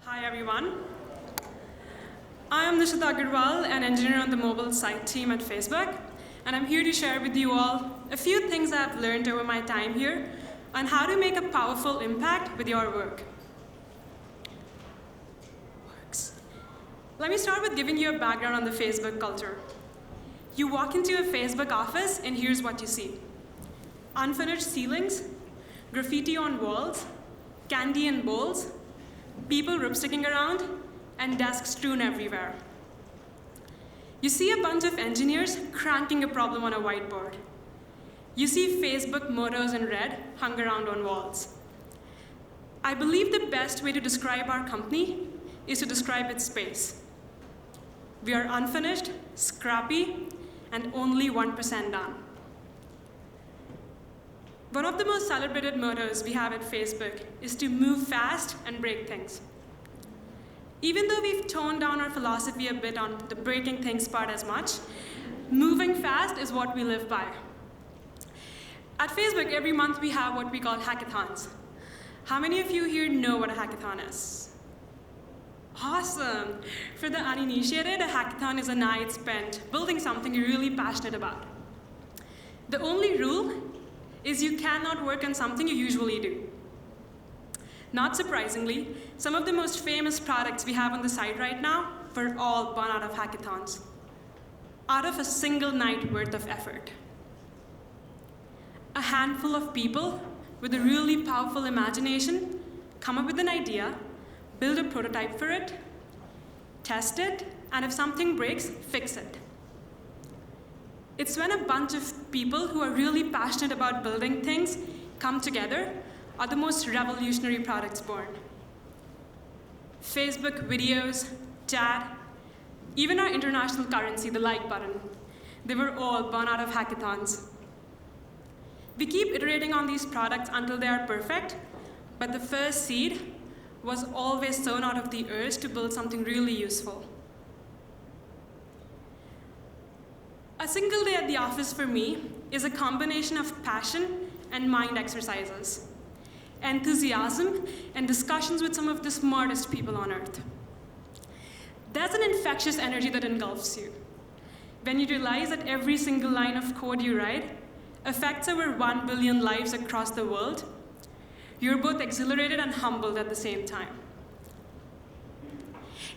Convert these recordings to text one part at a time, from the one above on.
Hi everyone. I am Nishita Agarwal, an engineer on the mobile site team at Facebook, and I'm here to share with you all a few things I've learned over my time here on how to make a powerful impact with your work. Let me start with giving you a background on the Facebook culture. You walk into a Facebook office and here's what you see. Unfinished ceilings, graffiti on walls, candy in bowls, people ripsticking around, and desks strewn everywhere. You see a bunch of engineers cranking a problem on a whiteboard. You see Facebook mottos in red hung around on walls. I believe the best way to describe our company is to describe its space. We are unfinished, scrappy, and only 1% done. One of the most celebrated mottos we have at Facebook is to move fast and break things. Even though we've toned down our philosophy a bit on the breaking things part as much, moving fast is what we live by. At Facebook, every month we have what we call hackathons. How many of you here know what a hackathon is? Awesome. For the uninitiated, a hackathon is a night spent building something you're really passionate about. The only rule is you cannot work on something you usually do. Not surprisingly, some of the most famous products we have on the site right now were all born out of hackathons, out of a single night worth of effort. A handful of people with a really powerful imagination come up with an idea, build a prototype for it, test it, and if something breaks, fix it. It's when a bunch of people who are really passionate about building things come together are the most revolutionary products born. Facebook videos, chat, even our international currency, the like button, they were all born out of hackathons. We keep iterating on these products until they are perfect, but the first seed was always sown out of the urge to build something really useful. A single day at the office for me is a combination of passion and mind exercises, enthusiasm, and discussions with some of the smartest people on earth. There's an infectious energy that engulfs you when you realize that every single line of code you write affects over 1 billion lives across the world. You're both exhilarated and humbled at the same time.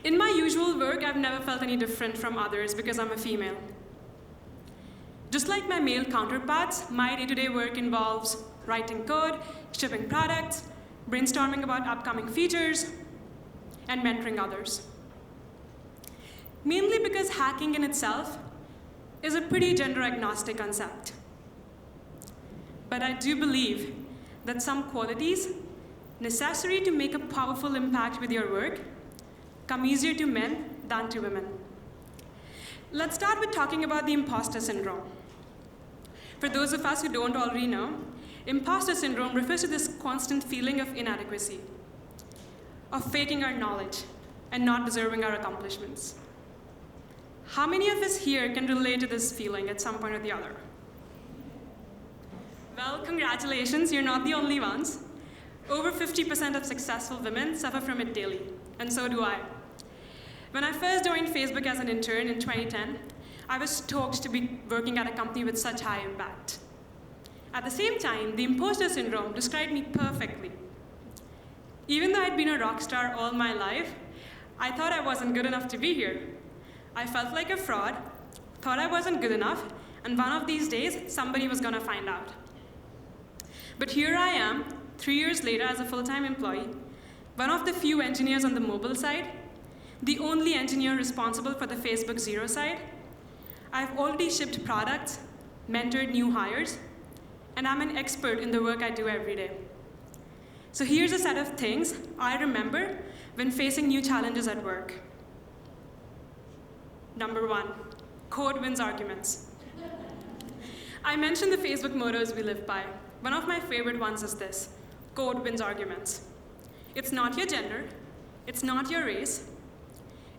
In my usual work, I've never felt any different from others because I'm a female. Just like my male counterparts, my day-to-day work involves writing code, shipping products, brainstorming about upcoming features, and mentoring others. Mainly because hacking in itself is a pretty gender-agnostic concept. But I do believe that some qualities necessary to make a powerful impact with your work come easier to men than to women. Let's start with talking about the impostor syndrome. For those of us who don't already know, impostor syndrome refers to this constant feeling of inadequacy, of faking our knowledge and not deserving our accomplishments. How many of us here can relate to this feeling at some point or the other? Well, congratulations, you're not the only ones. Over 50% of successful women suffer from it daily, and so do I. When I first joined Facebook as an intern in 2010, I was stoked to be working at a company with such high impact. At the same time, the imposter syndrome described me perfectly. Even though I'd been a rock star all my life, I thought I wasn't good enough to be here. I felt like a fraud, thought I wasn't good enough, and one of these days, somebody was gonna find out. But here I am, 3 years later as a full-time employee, one of the few engineers on the mobile side, the only engineer responsible for the Facebook Zero side. I've already shipped products, mentored new hires, and I'm an expert in the work I do every day. So here's a set of things I remember when facing new challenges at work. Number 1, code wins arguments. I mentioned the Facebook mottos we live by. One of my favorite ones is this: code wins arguments. It's not your gender, it's not your race,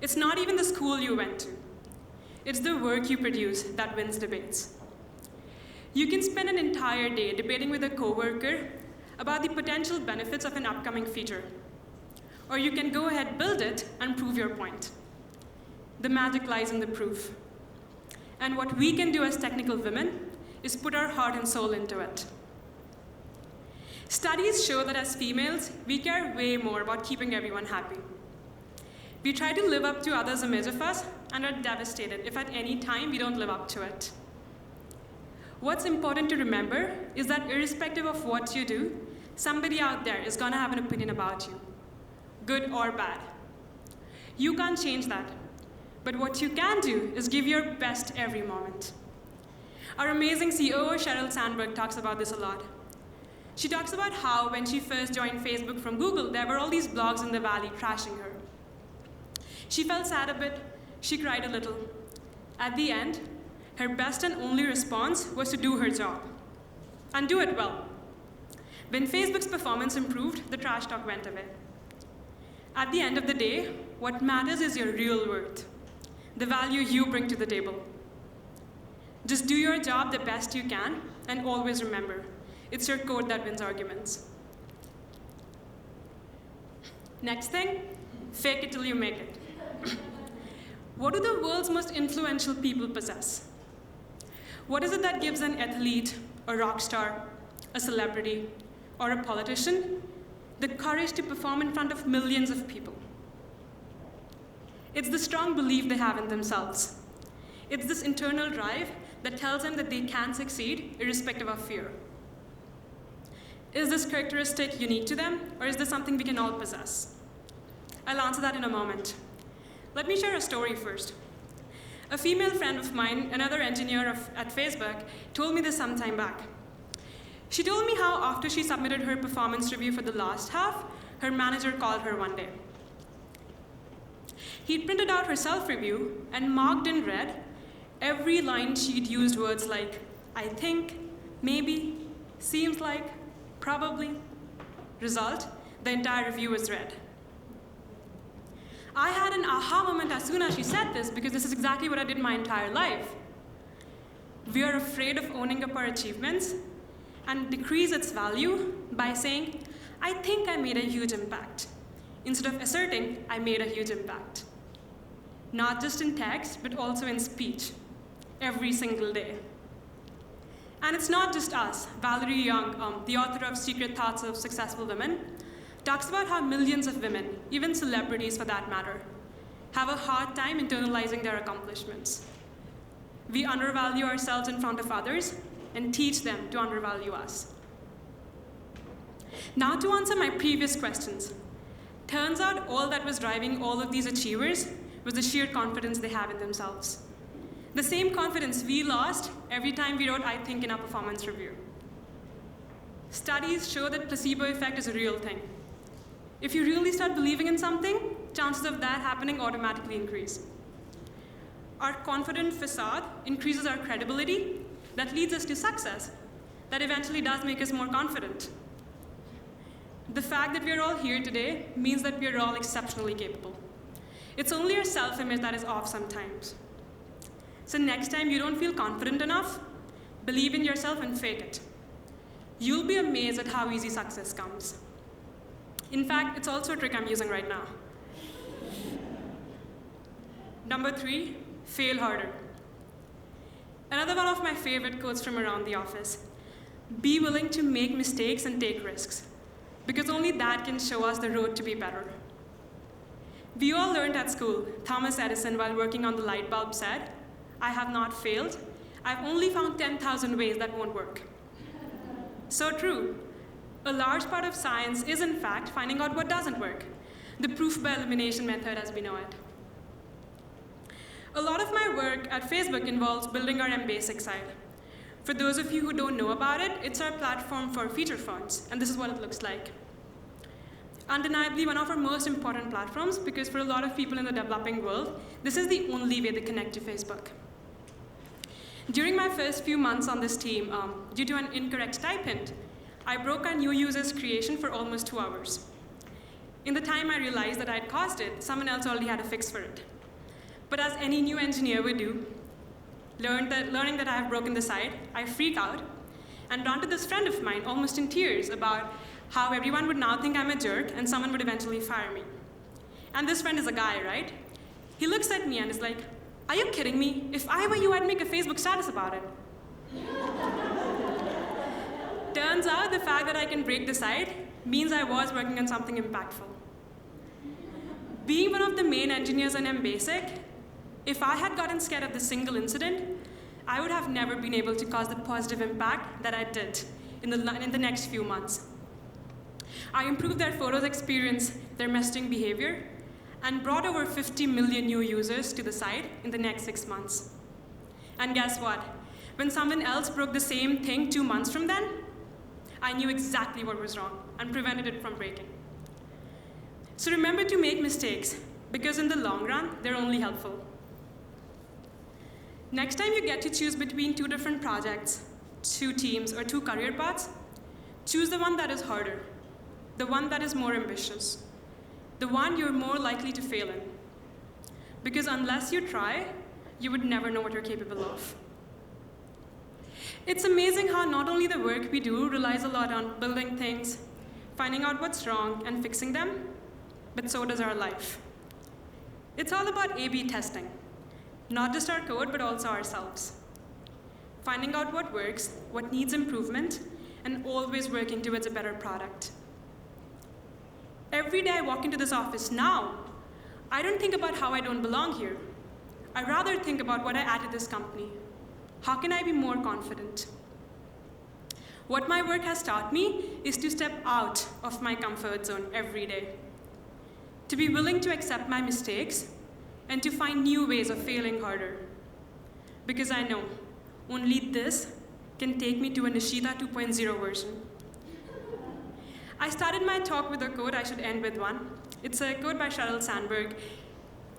it's not even the school you went to. It's the work you produce that wins debates. You can spend an entire day debating with a coworker about the potential benefits of an upcoming feature, or you can go ahead, build it, and prove your point. The magic lies in the proof. And what we can do as technical women is put our heart and soul into it. Studies show that as females, we care way more about keeping everyone happy. We try to live up to others' image of us and are devastated if at any time we don't live up to it. What's important to remember is that irrespective of what you do, somebody out there is gonna have an opinion about you, good or bad. You can't change that, but what you can do is give your best every moment. Our amazing COO, Sheryl Sandberg, talks about this a lot. She talks about how when she first joined Facebook from Google, there were all these blogs in the valley trashing her. She felt sad a bit, she cried a little. At the end, her best and only response was to do her job, and do it well. When Facebook's performance improved, the trash talk went away. At the end of the day, what matters is your real worth, the value you bring to the table. Just do your job the best you can, and always remember, it's your code that wins arguments. Next thing, fake it till you make it. What do the world's most influential people possess? What is it that gives an athlete, a rock star, a celebrity, or a politician the courage to perform in front of millions of people? It's the strong belief they have in themselves. It's this internal drive that tells them that they can succeed irrespective of fear. Is this characteristic unique to them, or is this something we can all possess? I'll answer that in a moment. Let me share a story first. A female friend of mine, another engineer at Facebook, told me this some time back. She told me how after she submitted her performance review for the last half, her manager called her one day. He'd printed out her self-review and marked in red every line she'd used words like, I think, maybe, seems like, probably. Result, the entire review was read. I had an aha moment as soon as she said this, because this is exactly what I did my entire life. We are afraid of owning up our achievements and decrease its value by saying, I think I made a huge impact, instead of asserting, I made a huge impact. Not just in text, but also in speech, every single day. And it's not just us. Valerie Young, the author of Secret Thoughts of Successful Women, talks about how millions of women, even celebrities for that matter, have a hard time internalizing their accomplishments. We undervalue ourselves in front of others and teach them to undervalue us. Now to answer my previous questions. Turns out all that was driving all of these achievers was the sheer confidence they have in themselves. The same confidence we lost every time we wrote I think in our performance review. Studies show that placebo effect is a real thing. If you really start believing in something, chances of that happening automatically increase. Our confident facade increases our credibility, that leads us to success, that eventually does make us more confident. The fact that we are all here today means that we are all exceptionally capable. It's only our self-image that is off sometimes. So next time you don't feel confident enough, believe in yourself and fake it. You'll be amazed at how easy success comes. In fact, it's also a trick I'm using right now. Number 3, fail harder. Another one of my favorite quotes from around the office. Be willing to make mistakes and take risks, because only that can show us the road to be better. We all learned at school, Thomas Edison, while working on the light bulb, said, I have not failed. I've only found 10,000 ways that won't work. So true. A large part of science is, in fact, finding out what doesn't work, the proof by elimination method as we know it. A lot of my work at Facebook involves building our MBasic site. For those of you who don't know about it, it's our platform for feature phones, and this is what it looks like. Undeniably one of our most important platforms, because for a lot of people in the developing world, this is the only way they connect to Facebook. During my first few months on this team, due to an incorrect type hint, I broke our new user's creation for almost 2 hours. In the time I realized that I'd caused it, someone else already had a fix for it. But as any new engineer would do, learning that I have broken the site, I freak out and run to this friend of mine, almost in tears, about how everyone would now think I'm a jerk and someone would eventually fire me. And this friend is a guy, right? He looks at me and is like, "Are you kidding me? If I were you, I'd make a Facebook status about it." Turns out the fact that I can break the site means I was working on something impactful. Being one of the main engineers on MBasic, if I had gotten scared of the single incident, I would have never been able to cause the positive impact that I did in the next few months. I improved their photos experience, their messaging behavior, and brought over 50 million new users to the site in the next 6 months. And guess what? When someone else broke the same thing 2 months from then, I knew exactly what was wrong and prevented it from breaking. So remember to make mistakes, because in the long run, they're only helpful. Next time you get to choose between 2 different projects, 2 teams, or 2 career paths, choose the one that is harder, the one that is more ambitious, the one you're more likely to fail in. Because unless you try, you would never know what you're capable of. It's amazing how not only the work we do relies a lot on building things, finding out what's wrong, and fixing them, but so does our life. It's all about A/B testing, not just our code, but also ourselves. Finding out what works, what needs improvement, and always working towards a better product. Every day I walk into this office now, I don't think about how I don't belong here. I rather think about what I add to this company. How can I be more confident? What my work has taught me is to step out of my comfort zone every day, to be willing to accept my mistakes, and to find new ways of failing harder. Because I know only this can take me to a Nishita 2.0 version. I started my talk with a quote. I should end with one. It's a quote by Sheryl Sandberg.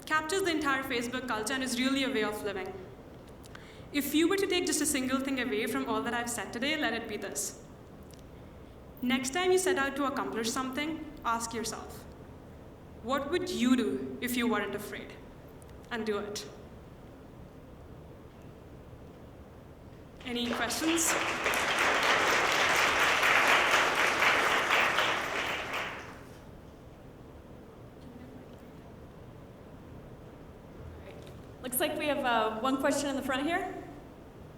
Captures the entire Facebook culture and is really a way of living. If you were to take just a single thing away from all that I've said today, let it be this. Next time you set out to accomplish something, ask yourself, what would you do if you weren't afraid? And do it. Any questions? Looks like we have one question in the front here.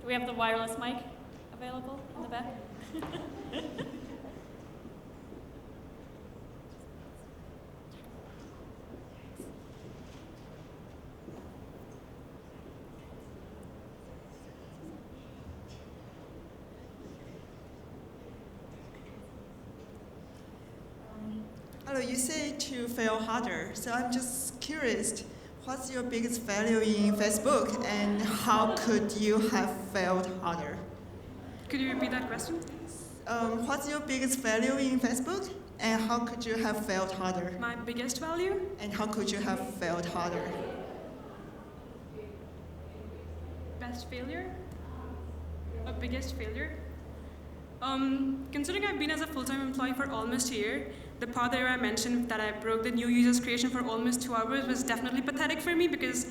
Do we have the wireless mic available in the back? Hello, you say to fail harder, so I'm just curious, what's your biggest failure in Facebook and how could you have failed harder? Could you repeat that question? What's your biggest failure in Facebook and how could you have failed harder? My biggest value? And how could you have failed harder? Best failure? A biggest failure? Considering I've been as a full-time employee for almost a year, the part there I mentioned that I broke the new users creation for almost 2 hours was definitely pathetic for me because,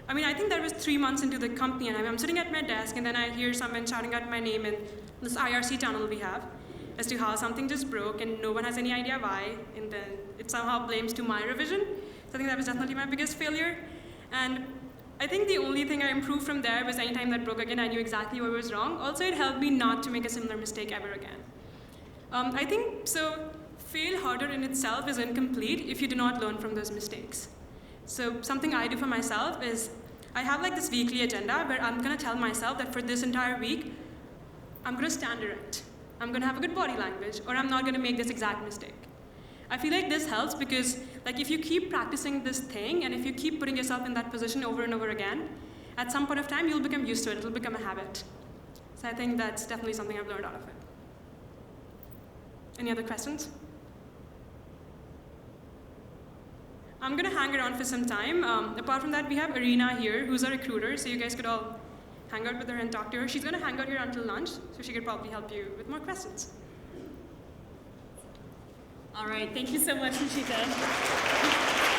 I think that was 3 months into the company and I'm sitting at my desk and then I hear someone shouting out my name in this IRC channel we have as to how something just broke and no one has any idea why, and then it somehow blames to my revision. So I think that was definitely my biggest failure. And I think the only thing I improved from there was anytime that broke again, I knew exactly what was wrong. Also, it helped me not to make a similar mistake ever again. I think, fail harder in itself is incomplete if you do not learn from those mistakes. So something I do for myself is, I have this weekly agenda where I'm gonna tell myself that for this entire week, I'm gonna stand erect. I'm gonna have a good body language, or I'm not gonna make this exact mistake. I feel like this helps because if you keep practicing this thing and if you keep putting yourself in that position over and over again, at some point of time you'll become used to it, it'll become a habit. So I think that's definitely something I've learned out of it. Any other questions? I'm gonna hang around for some time. Apart from that, we have Arena here, who's a recruiter, so you guys could all hang out with her and talk to her. She's gonna hang out here until lunch, so she could probably help you with more questions. All right, thank you so much, Nishita.